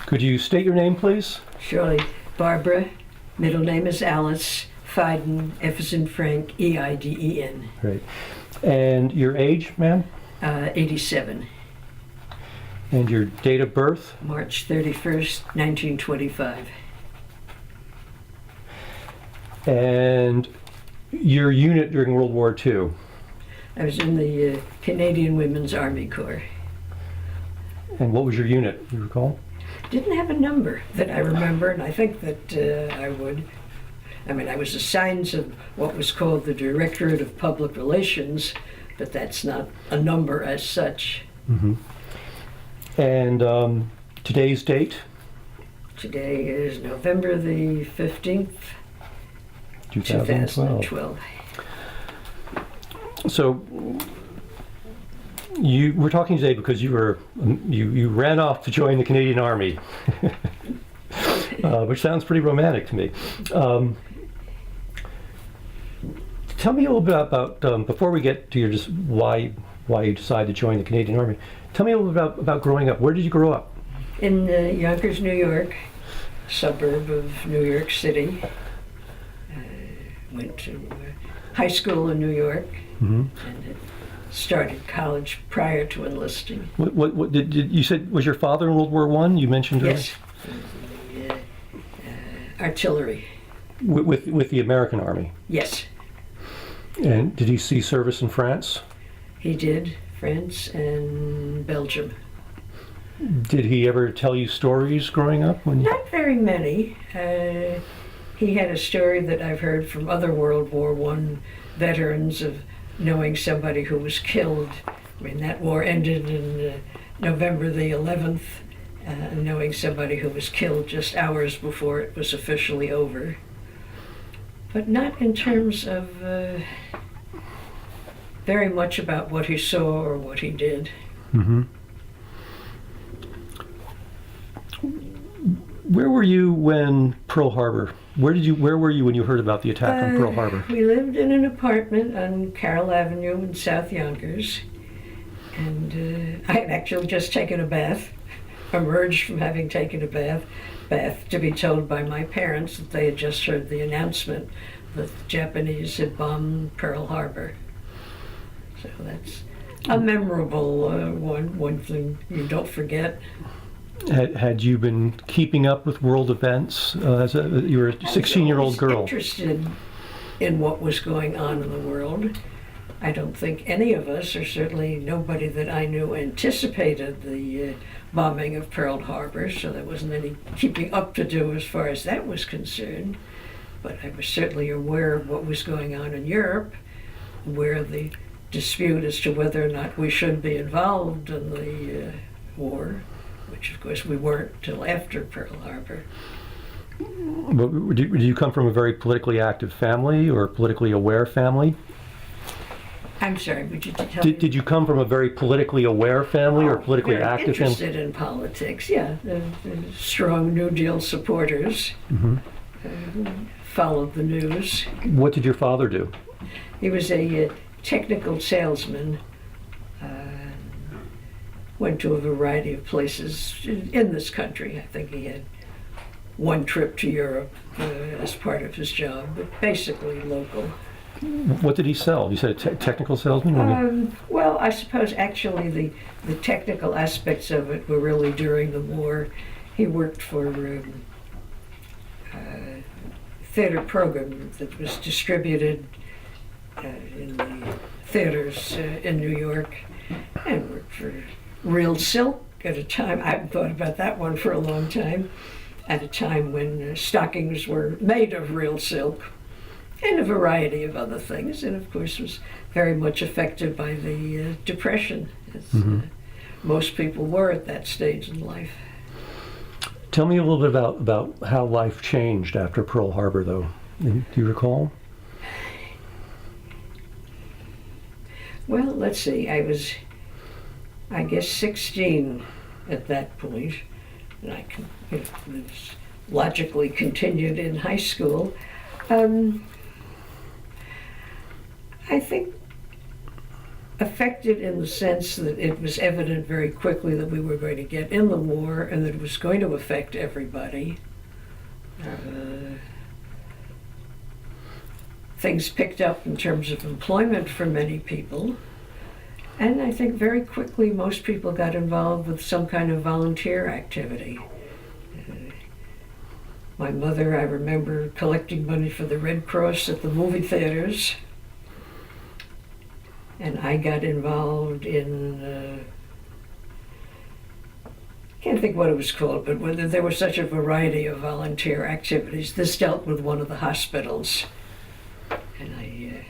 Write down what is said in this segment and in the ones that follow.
Could you state your name, please? Surely. Barbara, middle name is Alice, Feiden, F as in Frank, E-I-D-E-N. Great. And your age, ma'am? 87. And your date of birth? March 31st, 1925. And your unit during World War II? I was in the Canadian Women's Army Corps. And what was your unit, you recall? Didn't have a number that I remember, and I think that I would. I mean, I was assigned to what was called the Directorate of Public Relations, but that's not a number as such. Mm-hmm. And today's date? Today is November the 15th, 2012. So we're talking today because you ran off to join the Canadian Army, which sounds pretty romantic to me. Tell me a little bit about before we get to your just why you decided to join the Canadian Army. Tell me a little bit about growing up. Where did you grow up? In Yonkers, New York, suburb of New York City. Went to high school in New York, and started college prior to enlisting. What did you said was your father in World War I? You mentioned earlier? Yes, artillery. With the American Army. Yes. And did he see service in France? He did, France and Belgium. Did he ever tell you stories growing up? Not very many. He had a story that I've heard from other World War I veterans of knowing somebody who was killed. I mean, that war ended in November the 11th, knowing somebody who was killed just hours before it was officially over. But not in terms of very much about what he saw or what he did. Mm-hmm. Where were you when Pearl Harbor? Where were you when you heard about the attack on Pearl Harbor? We lived in an apartment on Carroll Avenue in South Yonkers, and I had actually just taken a bath, emerged from having taken a bath to be told by my parents that they had just heard the announcement that the Japanese had bombed Pearl Harbor. So that's a memorable one thing you don't forget. Had you been keeping up with world events you were a 16-year-old girl? I was interested in what was going on in the world. I don't think any of us, or certainly nobody that I knew, anticipated the bombing of Pearl Harbor, so there wasn't any keeping up to do as far as that was concerned. But I was certainly aware of what was going on in Europe, where the dispute as to whether or not we should be involved in the war, which of course we weren't till after Pearl Harbor. But did you come from a very politically active family or a politically aware family? I'm sorry, would you tell me? Did you come from a very politically aware family or politically active family? Interested in politics, yeah. Strong New Deal supporters. Mm-hmm. Followed the news. What did your father do? He was a technical salesman. Went to a variety of places in this country. I think he had one trip to Europe as part of his job, but basically local. What did he sell? You said a technical salesman? Well, I suppose actually the technical aspects of it were really during the war. He worked for a theater program that was distributed in the theaters in New York, and worked for Real Silk at a time. I haven't thought about that one for a long time. At a time when stockings were made of real silk, and a variety of other things, and of course was very much affected by the Depression, as most people were at that stage in life. Tell me a little bit about how life changed after Pearl Harbor, though. Do you recall? Well, let's see. I was, I guess, 16 at that point, and I logically continued in high school. I think affected in the sense that it was evident very quickly that we were going to get in the war and that it was going to affect everybody. Things picked up in terms of employment for many people. And I think very quickly most people got involved with some kind of volunteer activity. My mother, I remember collecting money for the Red Cross at the movie theaters. And I got involved in, can't think what it was called, but whether there was such a variety of volunteer activities. This dealt with one of the hospitals. And I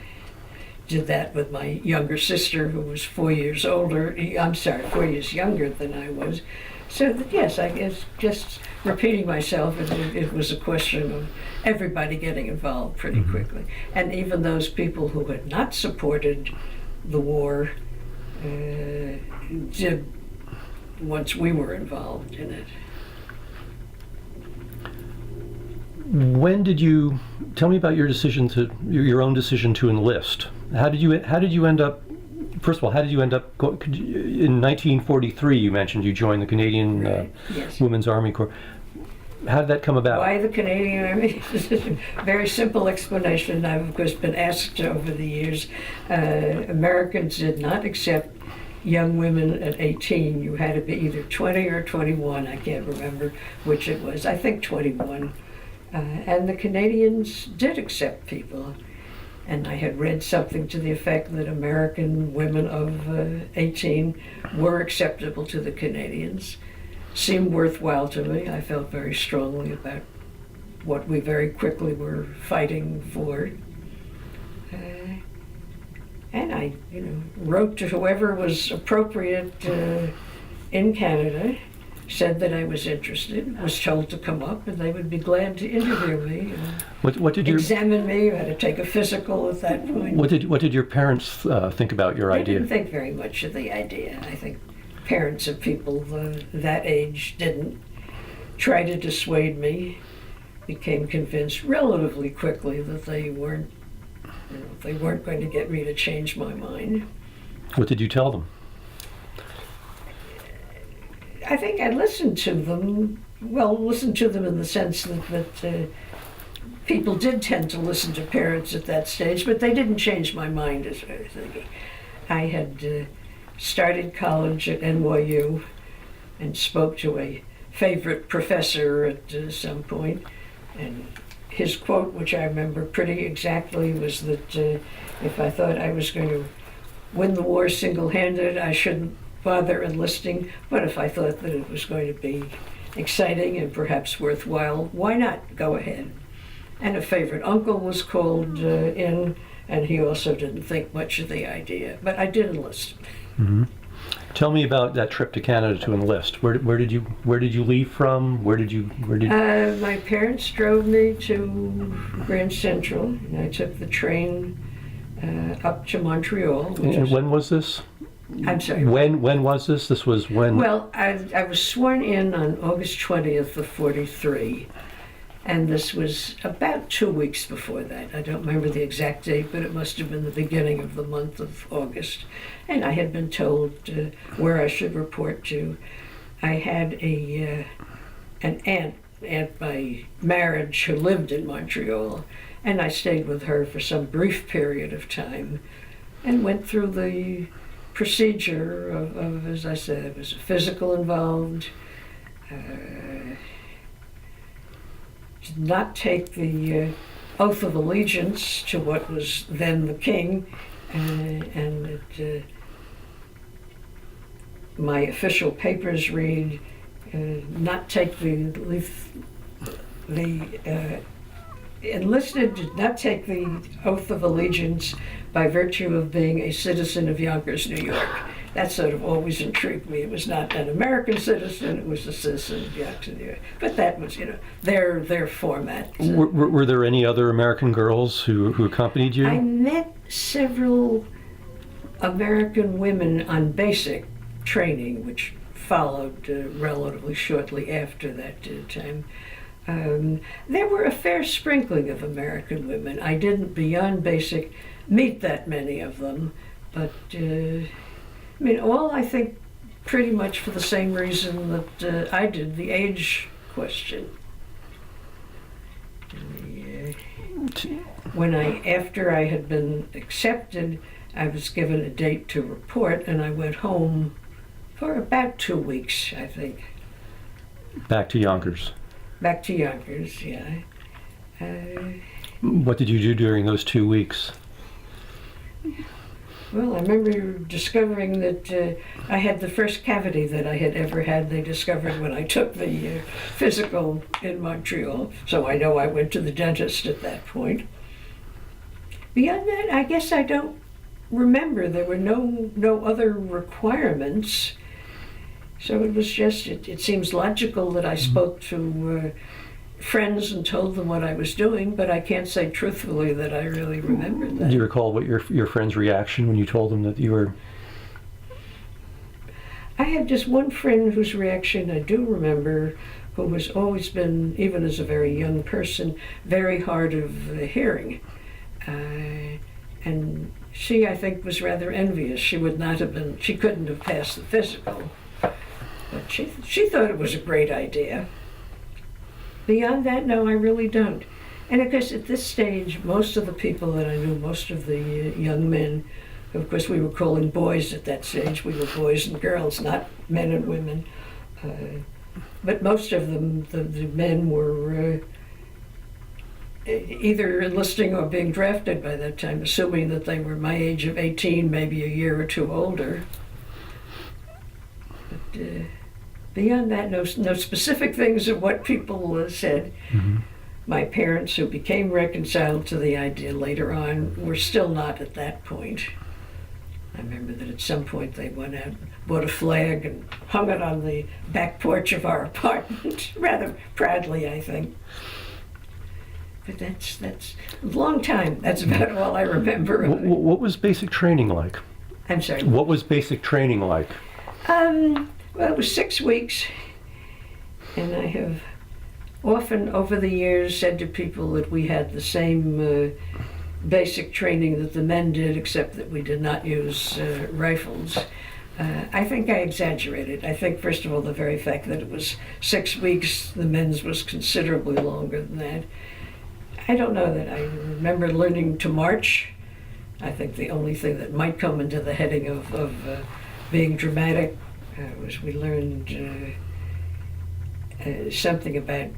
did that with my younger sister, who was 4 years older. I'm sorry, 4 years younger than I was. So that, yes, I guess just repeating myself, it was a question of everybody getting involved pretty quickly. And even those people who had not supported the war did once we were involved in it. When did you tell me about your decision to your own decision to enlist? How did you end up? First of all, how did you end up in 1943? You mentioned you joined the Canadian Yes. Women's Army Corps. How did that come about? Why the Canadian Army? Very simple explanation. I've of course been asked over the years. Americans did not accept young women at 18. You had to be either 20 or 21. I can't remember which it was. I think 21. And the Canadians did accept people. And I had read something to the effect that American women of 18 were acceptable to the Canadians. Seemed worthwhile to me. I felt very strongly about what we very quickly were fighting for. And I, wrote to whoever was appropriate in Canada, said that I was interested, was told to come up, and they would be glad to interview me. What did your examine me? I had to take a physical at that point. What did your parents think about your I idea? didn't think very much of the idea. I think parents of people that age didn't try to dissuade me. Became convinced relatively quickly that they weren't going to get me to change my mind. What did you tell them? I think I listened to them. Well, listened to them in the sense that people did tend to listen to parents at that stage, but they didn't change my mind as I was thinking. I had started college at NYU and spoke to a favorite professor at some point, and his quote, which I remember pretty exactly, was that if I thought I was going to win the war single-handed, I shouldn't bother enlisting, but if I thought that it was going to be exciting and perhaps worthwhile, why not go ahead? And a favorite uncle was called in, and he also didn't think much of the idea, but I did enlist. Mm-hmm. Tell me about that trip to Canada to enlist. Where did you leave from? My parents drove me to Grand Central, and I took the train up to Montreal. And when was this? I'm sorry. When was this? This was when? Well, I was sworn in on August 20th of 43, and this was about 2 weeks before that. I don't remember the exact date, but it must have been the beginning of the month of August. And I had been told where I should report to. I had an aunt by marriage who lived in Montreal, and I stayed with her for some brief period of time and went through the procedure of, as I said, there was a physical involved. Did not take the oath of allegiance to what was then the king, and my official papers read, not take the enlisted did not take the oath of allegiance by virtue of being a citizen of Yonkers, New York. That sort of always intrigued me. It was not an American citizen, it was a citizen of Yonkers, New York. But that was, their format. Were there any other American girls who accompanied you? I met several American women on basic training, which followed relatively shortly after that time. There were a fair sprinkling of American women. I didn't, beyond basic, meet that many of them, But, I mean, all I think pretty much for the same reason that I did, the age question. After I had been accepted, I was given a date to report, and I went home for about 2 weeks, I think. Back to Yonkers. Back to Yonkers, yeah. What did you do during those 2 weeks? Well, I remember discovering that I had the first cavity that I had ever had. They discovered when I took the physical in Montreal, so I know I went to the dentist at that point. Beyond that, I guess I don't remember. There were no other requirements, so it was just, it seems logical that I spoke to friends and told them what I was doing, but I can't say truthfully that I really remembered that. Do you recall what your friend's reaction when you told them that you were... I had just one friend whose reaction I do remember, who has always been, even as a very young person, very hard of hearing. And she, I think, was rather envious. She couldn't have passed the physical. But she thought it was a great idea. Beyond that, no, I really don't. And of course, at this stage, most of the people that I knew, most of the young men, of course, we were calling boys at that stage. We were boys and girls, not men and women. But most of them, the men were either enlisting or being drafted by that time, assuming that they were my age of 18, maybe a year or two older. But beyond that, no specific things of what people said. Mm-hmm. My parents, who became reconciled to the idea later on, were still not at that point. I remember that at some point they went out, bought a flag, and hung it on the back porch of our apartment, rather proudly, I think. But that's a long time. That's about all I remember of it. What was basic training like? I'm sorry. What was basic training like? Well, it was 6 weeks, and I have often over the years said to people that we had the same basic training that the men did, except that we did not use rifles. I think I exaggerated. I think, first of all, the very fact that it was 6 weeks, the men's was considerably longer than that. I don't know that I remember learning to march. I think the only thing that might come into the heading of being dramatic was we learned something about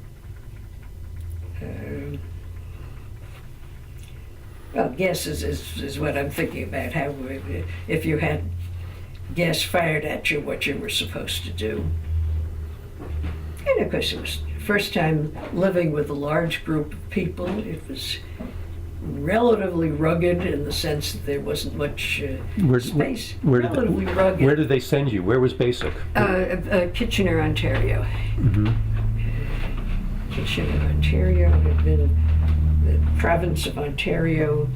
well, gas is what I'm thinking about, how if you had gas fired at you, what you were supposed to do. And of course it was the first time living with a large group of people. It was relatively rugged in the sense that there wasn't much space. Relatively rugged. Where did they send you? Where was basic? Kitchener, Ontario. Mm-hmm. Kitchener, Ontario had been, the province of Ontario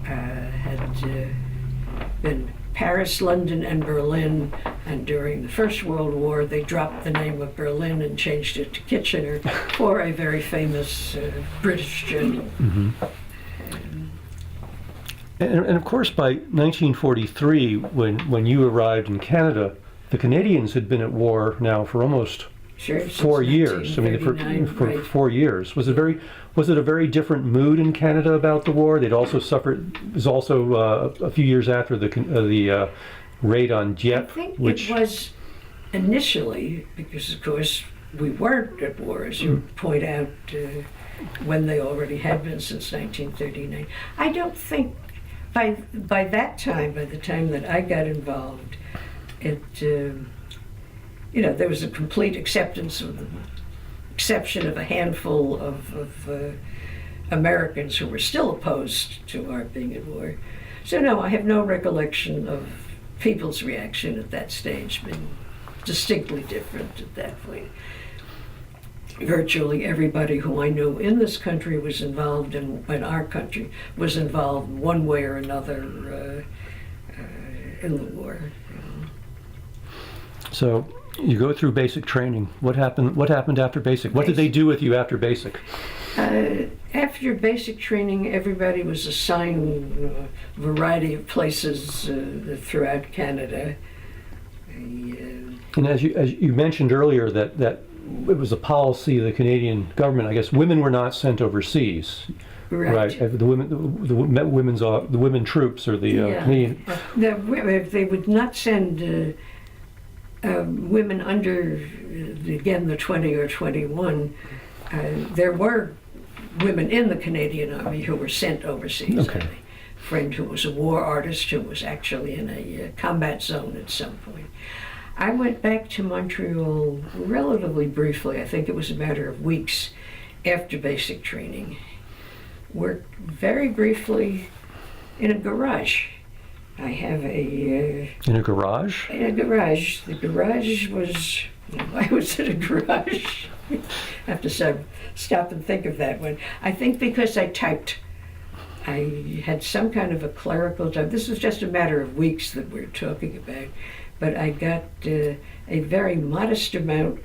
had been Paris, London, and Berlin, and during the First World War they dropped the name of Berlin and changed it to Kitchener for a very famous British general. Mm-hmm. And of course, by 1943, when you arrived in Canada, the Canadians had been at war now for almost 4 years. I mean, for right. 4 years. Was it a very different mood in Canada about the war? They'd also suffered. It was also a few years after the raid on Dieppe, I think which it was initially because, of course, we weren't at war, as you point out, when they already had been since 1939. I don't think by that time, by the time that I got involved, it. There was a complete acceptance of the exception of a handful of Americans who were still opposed to our being at war. So no, I have no recollection of people's reaction at that stage being distinctly different at that point. Virtually everybody who I knew in this country was involved in our country was involved one way or another in the war. So You go through basic training. What happened? What happened after basic? What did they do with you after basic? After basic training, everybody was assigned a variety of places throughout Canada. And as you mentioned earlier, that it was a policy of the Canadian government. I guess women were not sent overseas. Right. The women troops or the Canadian. They would not send women under, again, the 20 or 21. There were women in the Canadian Army who were sent overseas. Okay. I have a friend who was a war artist who was actually in a combat zone at some point. I went back to Montreal relatively briefly. I think it was a matter of weeks after basic training. Worked very briefly in a garage. I have a... in a garage? In a garage. The garage was... Why was it a garage? I have to stop and think of that one. I think because I typed. I had some kind of a clerical job. This was just a matter of weeks that we're talking about. But I got a very modest amount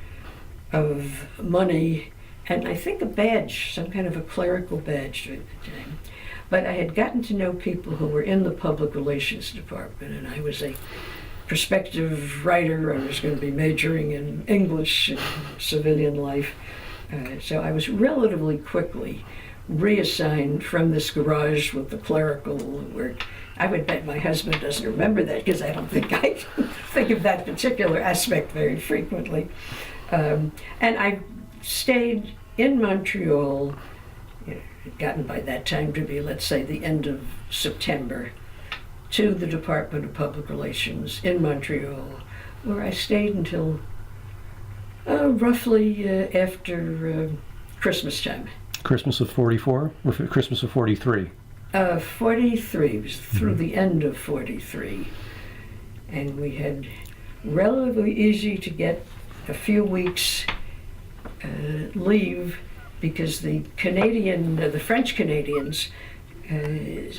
of money and I think a badge, some kind of a clerical badge during the time. But I had gotten to know people who were in the public relations department, and I was a prospective writer. I was going to be majoring in English and civilian life. So I was relatively quickly reassigned from this garage with the clerical work. I would bet my husband doesn't remember that because I don't think I think of that particular aspect very frequently. And I stayed in Montreal, gotten by that time to be, let's say, the end of September, to the Department of Public Relations in Montreal, where I stayed until roughly after Christmas time. Christmas of 44 or Christmas of 43? 43. It was through the end of 43. And we had relatively easy to get a few weeks leave because the French Canadians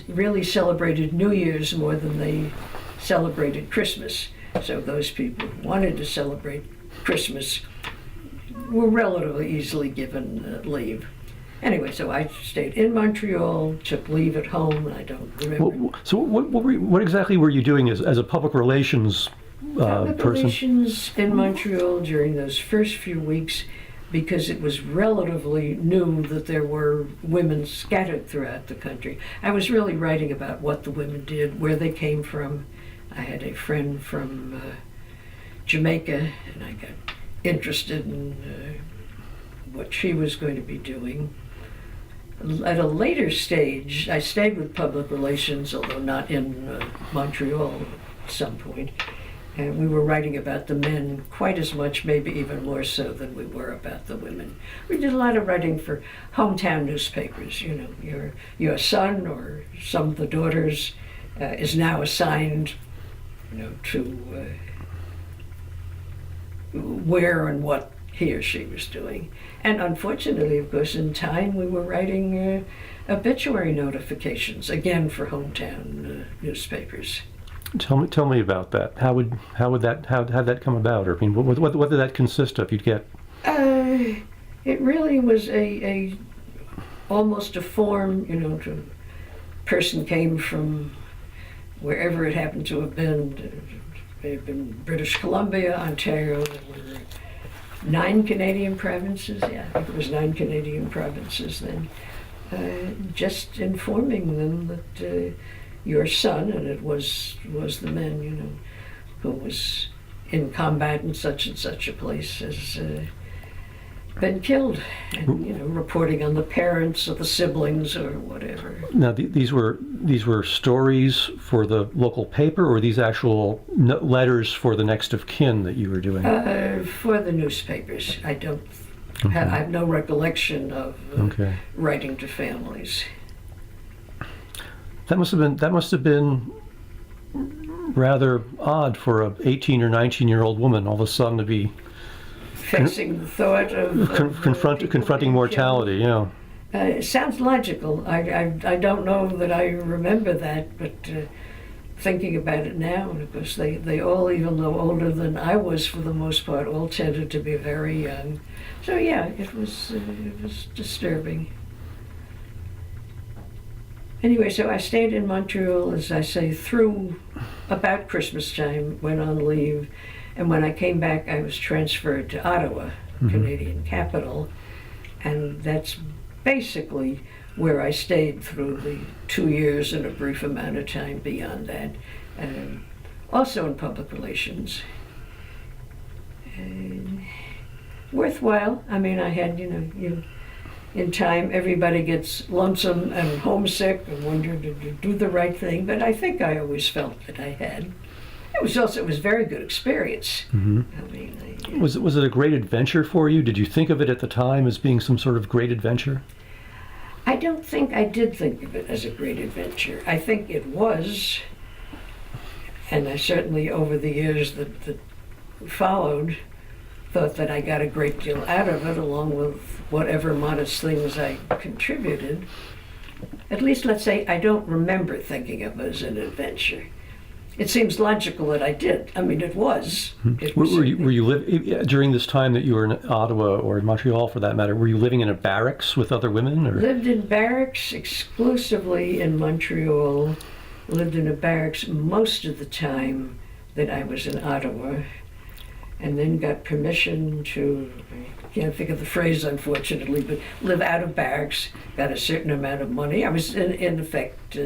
really celebrated New Year's more than they celebrated Christmas. So those people who wanted to celebrate Christmas were relatively easily given leave. Anyway, so I stayed in Montreal, took leave at home, and I don't remember. So what exactly were you doing as a public relations public person? Relations in Montreal during those first few weeks, because it was relatively new that there were women scattered throughout the country. I was really writing about what the women did, where they came from. I had a friend from Jamaica, and I got interested in what she was going to be doing. At a later stage, I stayed with public relations, although not in Montreal at some point. And we were writing about the men quite as much, maybe even more so than we were about the women. We did a lot of writing for hometown newspapers. Your son or some of the daughters is now assigned, to where and what he or she was doing. And unfortunately, of course, in time we were writing obituary notifications, again for hometown newspapers. Tell me about that. How'd that come about? Or I mean, what did that consist of? You'd get. It really was a almost a form. To person came from wherever it happened to have been. It may have been British Columbia, Ontario. There were 9 Canadian provinces. Yeah, I think it was 9 Canadian provinces then. Just informing them that. Your son, and it was the man, who was in combat in such and such a place, has been killed, and reporting on the parents or the siblings or whatever. Now these were stories for the local paper, or these actual letters for the next of kin that you were doing? For the newspapers. I don't. Okay. I have no recollection of writing to families. That must have been rather odd for a 18 or 19-year-old woman all of a sudden to be facing the thought of confronting mortality. Yeah. It sounds logical. I don't know that I remember that, but thinking about it now, and of course they all, even though older than I was for the most part, all tended to be very young. So yeah, it was disturbing. Anyway, so I stayed in Montreal, as I say, through about Christmas time, went on leave, and when I came back I was transferred to Ottawa, Canadian capital, and that's basically where I stayed through the 2 years and a brief amount of time beyond that. Also in public relations. Worthwhile. I mean, I had, in time everybody gets lonesome and homesick and wondered to do the right thing, but I think I always felt that I had. It was a very good experience. I mean, Was it a great adventure for you? Did you think of it at the time as being some sort of great adventure? I don't think I did think of it as a great adventure. I think it was, and I certainly over the years that followed thought that I got a great deal out of it, along with whatever modest things I contributed. At least, let's say, I don't remember thinking of it as an adventure. It seems logical that I did. I mean, it was. Were you during this time that you were in Ottawa or in Montreal, for that matter? Were you living in a barracks with other women? Or? Lived in barracks exclusively in Montreal. Lived in a barracks most of the time that I was in Ottawa, and then got permission to, I can't think of the phrase unfortunately, but live out of barracks. Got a certain amount of money. I was in effect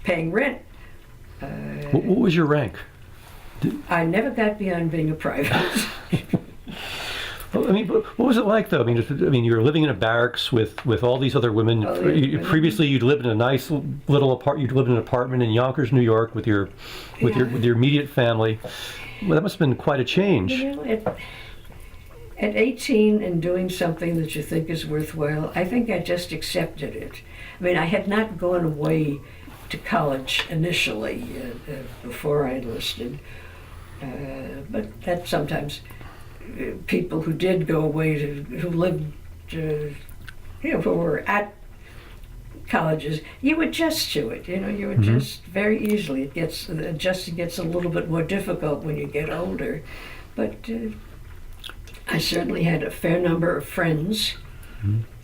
paying rent. What was your rank? I never got beyond being a private. Well, I mean, what was it like though? I mean, you were living in a barracks with all these other women. Previously, you'd lived in a nice little You'd lived in an apartment in Yonkers, New York, with your immediate family. Well, that must have been quite a change. At 18 and doing something that you think is worthwhile, I think I just accepted it. I mean, I had not gone away to college initially before I enlisted, but that sometimes people who did go away who lived, who were at colleges, you adjust to it. You adjust very easily. Adjusting gets a little bit more difficult when you get older, but I certainly had a fair number of friends.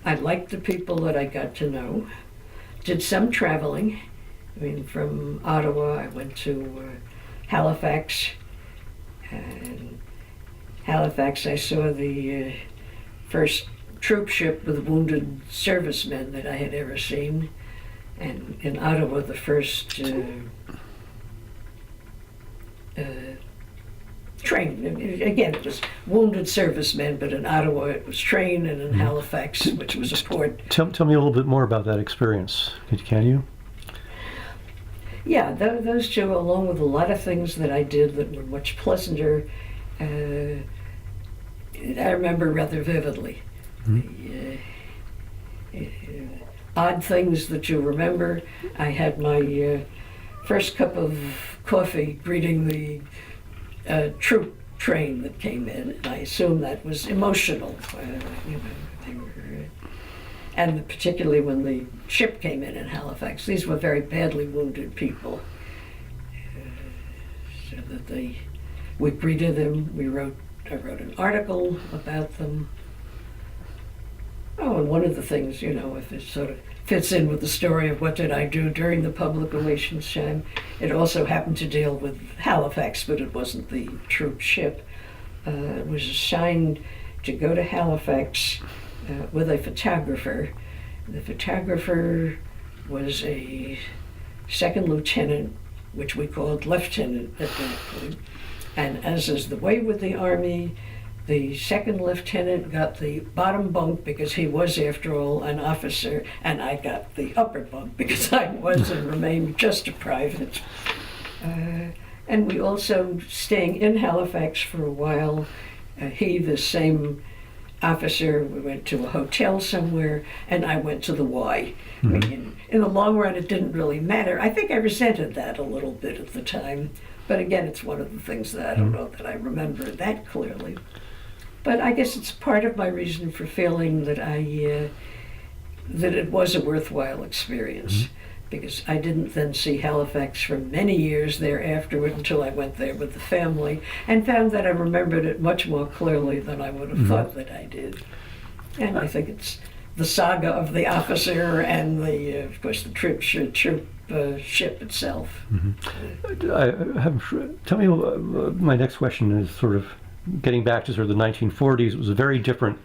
I liked the people that I got to know. Did some traveling. I mean, from Ottawa, I went to Halifax. And Halifax, I saw the first troop ship with wounded servicemen that I had ever seen. And in Ottawa, the first train. Again, it was wounded servicemen, but in Ottawa it was train, and in Halifax, which was a port. Tell me a little bit more about that experience. Can you? Yeah, those two, along with a lot of things that I did that were much pleasanter, I remember rather vividly. Odd things that you remember. I had my first cup of coffee greeting the troop train that came in, and I assume that was emotional. They were, and particularly when the ship came in Halifax, these were very badly wounded people. So that we greeted them. I wrote an article about them. Oh, and one of the things, if it sort of fits in with the story of what did I do during the public relations time, it also happened to deal with Halifax, but it wasn't the troop ship. It was assigned to go to Halifax with a photographer. The photographer was a second lieutenant, which we called lieutenant at that point. And as is the way with the Army, the second lieutenant got the bottom bunk because he was, after all, an officer, and I got the upper bunk because I was and remained just a private. And we also, staying in Halifax for a while, he, the same officer, we went to a hotel somewhere, and I went to the Y. I mean, in the long run, it didn't really matter. I think I resented that a little bit at the time. But again, it's one of the things that I don't know that I remember that clearly. But I guess it's part of my reason for feeling that that it was a worthwhile experience. because I didn't then see Halifax for many years there afterward until I went there with the family and found that I remembered it much more clearly than I would have thought that I did. And I think it's the saga of the officer and the, of course, the troop ship itself. Tell me, my next question is sort of getting back to sort of the 1940s. It was a very different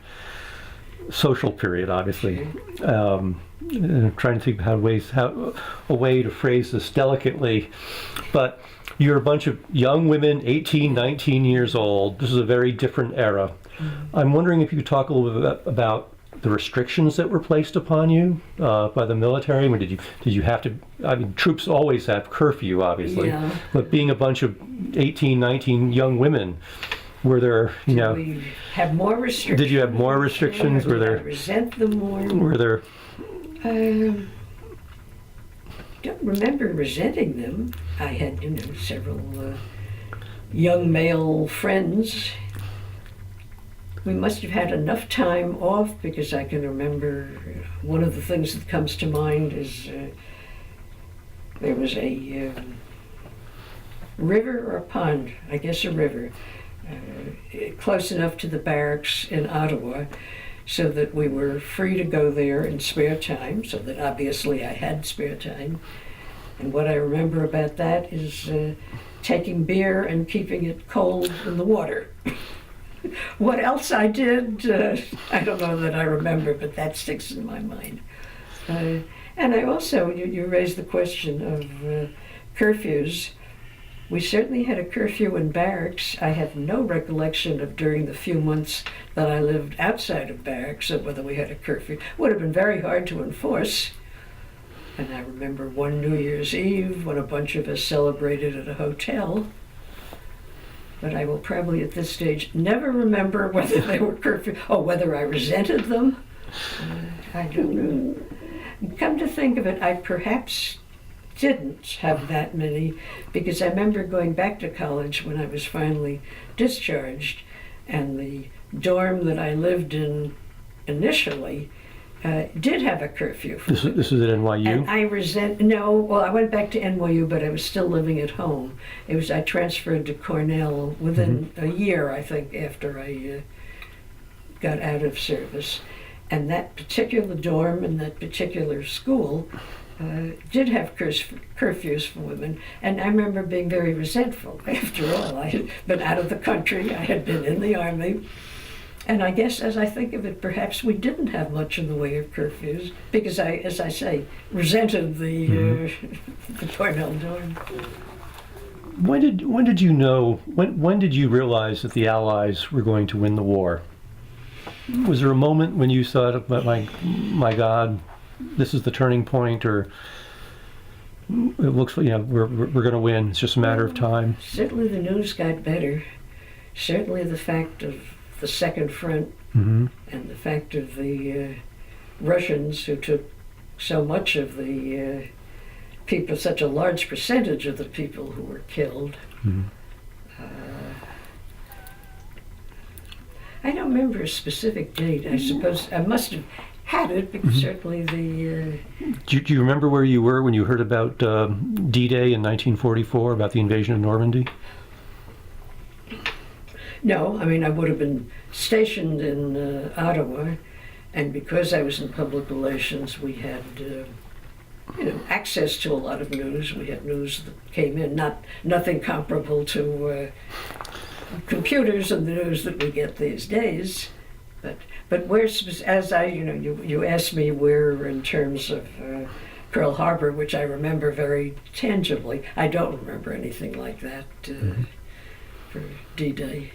social period, obviously. Trying to think of a way to phrase this delicately, but you're a bunch of young women, 18, 19 years old. This is a very different era. I'm wondering if you could talk a little bit about the restrictions that were placed upon you by the military. I mean, did you have to? I mean, troops always have curfew, obviously, but being a bunch of 18, 19 young women, were there, Did we have more restrictions? Did you have more restrictions? Were there? I resent them more. Were there? Don't remember resenting them. I had, several young male friends. We must have had enough time off, because I can remember one of the things that comes to mind is there was a river or a pond, I guess a river, close enough to the barracks in Ottawa so that we were free to go there in spare time, so that obviously I had spare time. And what I remember about that is taking beer and keeping it cold in the water. What else I did, I don't know that I remember, but that sticks in my mind. And I also, you raised the question of curfews. We certainly had a curfew in barracks. I have no recollection of during the few months that I lived outside of barracks of whether we had a curfew. It would have been very hard to enforce. And I remember one New Year's Eve when a bunch of us celebrated at a hotel. But I will probably at this stage never remember whether they were curfew or whether I resented them. I don't know. Come to think of it, I perhaps didn't have that many, because I remember going back to college when I was finally discharged, and the dorm that I lived in initially did have a curfew. This is at NYU? And I went back to NYU, but I was still living at home. I transferred to Cornell within a year, I think, after I got out of service. And that particular dorm and that particular school did have curfews for women. And I remember being very resentful. After all, I had been out of the country, I had been in the Army. And I guess, as I think of it, perhaps we didn't have much in the way of curfews, because I, as I say, resented the Cornell dorm. When did you know? When did you realize that the Allies were going to win the war? Was there a moment when you thought, "My God, this is the turning point," or it looks like we're going to win? It's just a matter of time. Certainly, the news got better. Certainly, the fact of the Second Front and the fact of the Russians who took so much of the people, such a large percentage of the people who were killed. I don't remember a specific date. I suppose I must have had it, because certainly the... Do you remember where you were when you heard about D-Day in 1944, about the invasion of Normandy? No, I mean, I would have been stationed in Ottawa, and because I was in public relations, we had, access to a lot of news. We had news that came in, nothing comparable to computers and the news that we get these days. But where, as I, you asked me where in terms of Pearl Harbor, which I remember very tangibly. I don't remember anything like that for D-Day.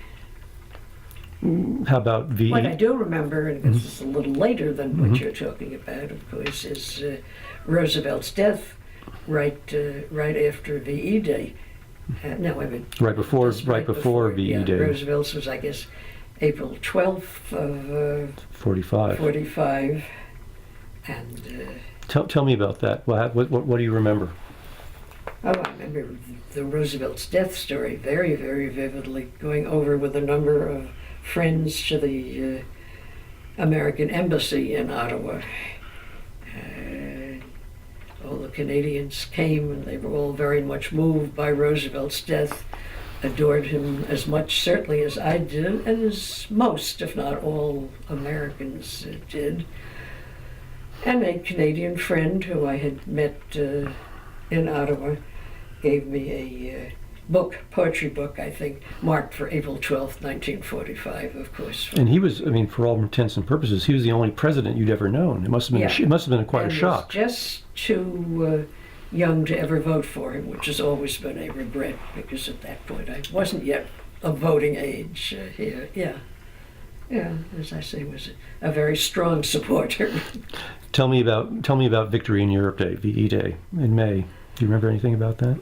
How about VE? What I do remember, and this is a little later than what you're talking about, of course, is Roosevelt's death right after VE Day. No, I mean right before VE Day. Roosevelt's was, I guess, April 12th of 45. And tell me about that. What do you remember? Oh, I remember the Roosevelt's death story very, very vividly, going over with a number of friends to the American Embassy in Ottawa. All the Canadians came, and they were all very much moved by Roosevelt's death, adored him as much, certainly, as I did, and as most, if not all, Americans did. And a Canadian friend who I had met in Ottawa gave me a poetry book, I think, marked for April 12th, 1945, of course. And he was, I mean, for all intents and purposes, he was the only president you'd ever known. It must have been, Yeah. it must have been quite And a shock. was just too young to ever vote for him, which has always been a regret, because at that point I wasn't yet of voting age here. Yeah, as I say, was a very strong supporter. Tell me about Victory in Europe Day, VE Day, in May. Do you remember anything about that?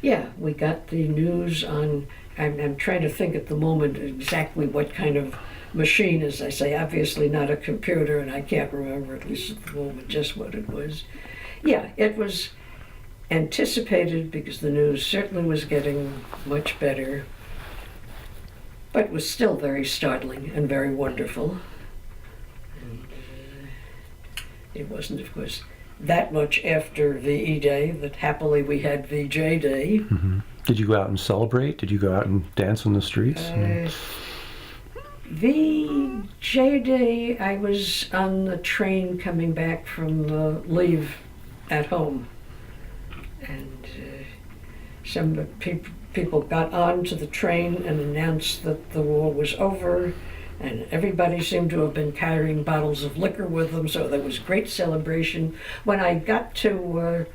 Yeah, we got the news on, I'm trying to think at the moment exactly what kind of machine, as I say, obviously not a computer, and I can't remember, at least at the moment, just what it was. Yeah, it was anticipated because the news certainly was getting much better, but was still very startling and very wonderful. And it wasn't, of course, that much after VE Day that happily we had VJ Day. Mm-hmm. Did you go out and celebrate? Did you go out and dance on the streets? VJ Day, I was on the train coming back from leave at home, and some people got onto the train and announced that the war was over, and everybody seemed to have been carrying bottles of liquor with them, so there was great celebration. When I got to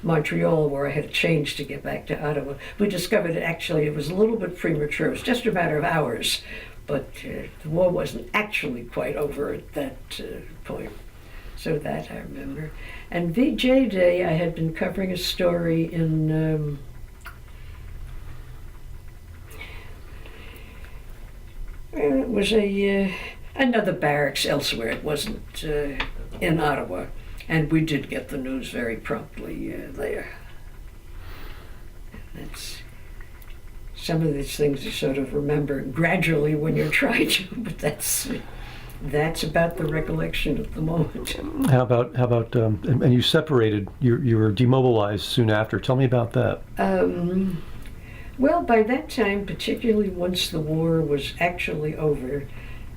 Montreal, where I had to change to get back to Ottawa, we discovered it was a little bit premature. It was just a matter of hours, but the war wasn't actually quite over at that point. So that I remember. And VJ Day, I had been covering a story in it was another barracks elsewhere. It wasn't in Ottawa, and we did get the news very promptly there. That's some of these things you sort of remember gradually when you're trying to, but that's about the recollection at the moment. How about and you separated, you were demobilized soon after. Tell me about that. Well, by that time, particularly once the war was actually over,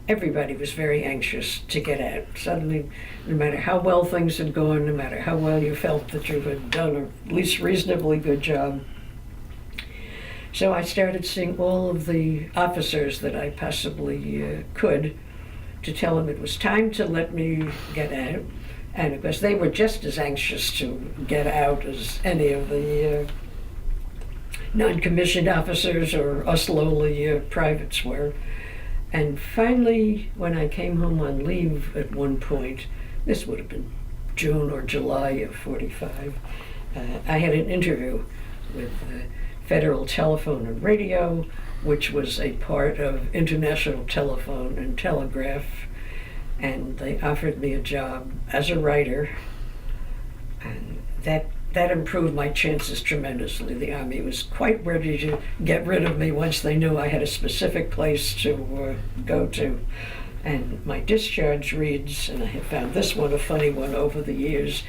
everybody was very anxious to get out. Suddenly, no matter how well things had gone, no matter how well you felt that you had done a at least reasonably good job. So I started seeing all of the officers that I possibly could to tell them it was time to let me get out. And of course, they were just as anxious to get out as any of the non-commissioned officers or us lowly privates were. And finally, when I came home on leave at one point, this would have been June or July of 45, I had an interview with Federal Telephone and Radio, which was a part of International Telephone and Telegraph, and they offered me a job as a writer, and that improved my chances tremendously. The Army was quite ready to get rid of me once they knew I had a specific place to go to. And my discharge reads, and I have found this one a funny one over the years,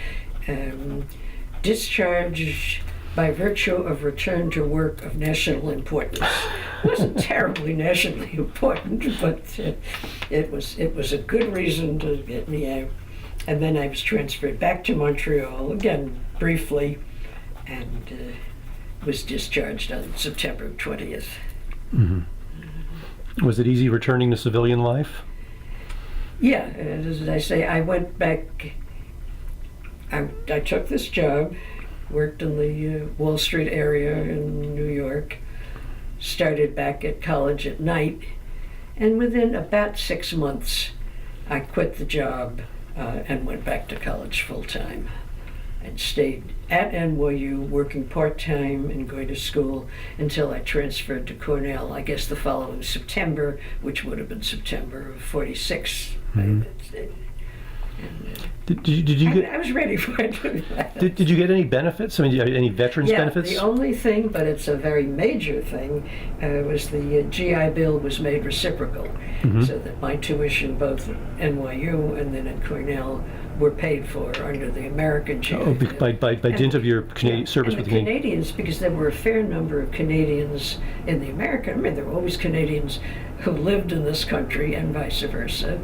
discharge by virtue of return to work of national importance. It wasn't terribly nationally important, but it was a good reason to get me out. And then I was transferred back to Montreal, again briefly, and was discharged on September 20th. Mm-hmm. Was it easy returning to civilian life? Yeah, as I say, I went back, I took this job, worked in the Wall Street area in New York, started back at college at night, and within about 6 months, I quit the job and went back to college full-time and stayed at NYU working part-time and going to school until I transferred to Cornell, I guess the following September, which would have been September of 46. Mm-hmm. Did you get I was ready for it. did you get any benefits? I mean, any veterans benefits? The only thing, but it's a very major thing, was the GI Bill was made reciprocal, so that my tuition both at NYU and then at Cornell were paid for under the American GI Oh, Bill. by dint of your service and with the the Canadian. Canadians, because there were a fair number of Canadians in the American, I mean, there were always Canadians who lived in this country and vice versa.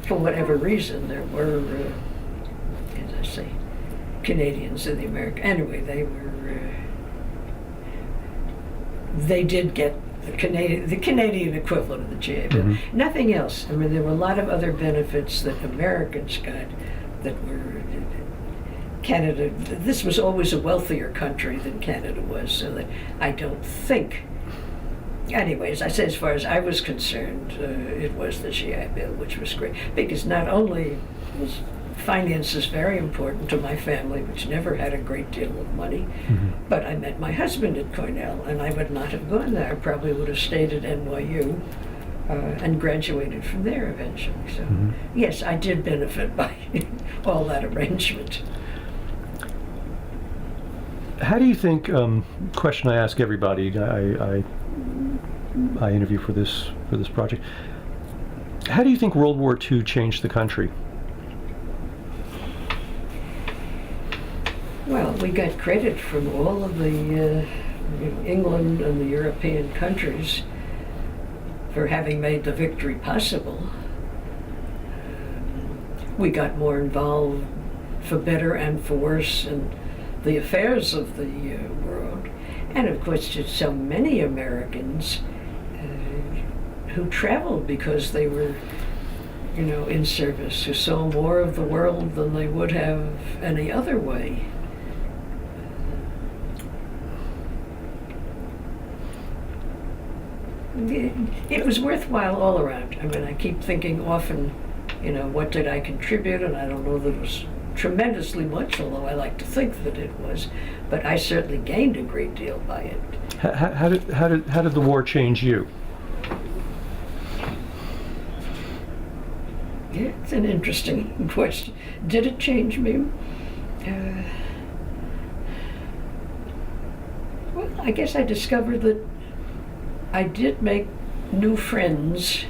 For whatever reason, there were, as I say, Canadians in the American. Anyway, they did get the Canadian equivalent of the GI Bill. Nothing else. I mean, there were a lot of other benefits that Americans got that were Canada. This was always a wealthier country than Canada was, so that I don't think. Anyways, I say as far as I was concerned, it was the GI Bill, which was great, because not only was finances very important to my family, which never had a great deal of money, but I met my husband at Cornell, and I would not have gone there. I probably would have stayed at NYU and graduated from there eventually. So, yes, I did benefit by all that arrangement. How do you think? Question I ask everybody. I interview for this project. How do you think World War II changed the country? Well, we got credit from all of the England and the European countries for having made the victory possible. We got more involved, for better and for worse, in the affairs of the world. And of course, just so many Americans who traveled because they were, in service, who saw more of the world than they would have any other way. It was worthwhile all around. I mean, I keep thinking often, what did I contribute? And I don't know that it was tremendously much, although I like to think that it was. But I certainly gained a great deal by it. How did the war change you? Yeah, it's an interesting question. Did it change me? Well, I guess I discovered that I did make new friends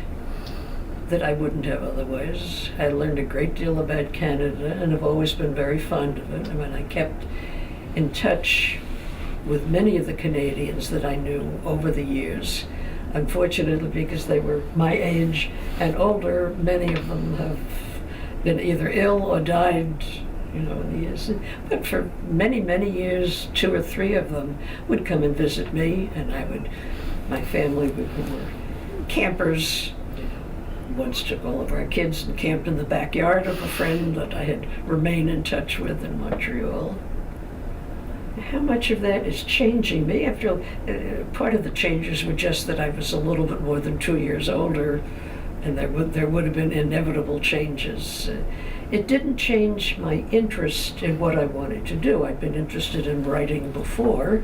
that I wouldn't have otherwise. I learned a great deal about Canada and have always been very fond of it. I mean, I kept in touch with many of the Canadians that I knew over the years. Unfortunately, because they were my age and older, many of them have been either ill or died, in the years. But for many, many years, 2 or 3 of them would come and visit me, and my family who were campers, once took all of our kids and camped in the backyard of a friend that I had remained in touch with in Montreal. How much of that is changing me? I feel part of the changes were just that I was a little bit more than 2 years older, and there would have been inevitable changes. It didn't change my interest in what I wanted to do. I'd been interested in writing before,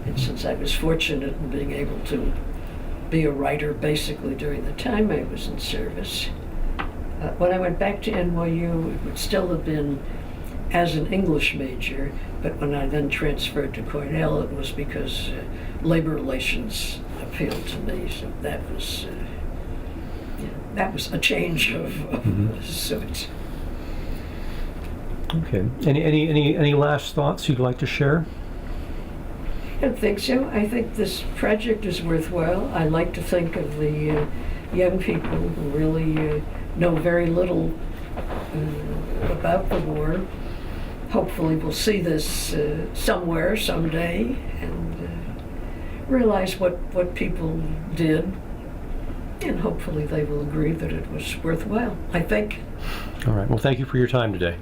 and since I was fortunate in being able to be a writer basically during the time I was in service, when I went back to NYU, it would still have been as an English major, but when I then transferred to Cornell, it was because labor relations appealed to me. So that was a change of sorts. Okay. Any last thoughts you'd like to share? I don't think so. I think this project is worthwhile. I like to think of the young people who really know very little about the war. Hopefully we'll see this somewhere, someday, and realize what people did, and hopefully they will agree that it was worthwhile, I think. All right. Well, thank you for your time today.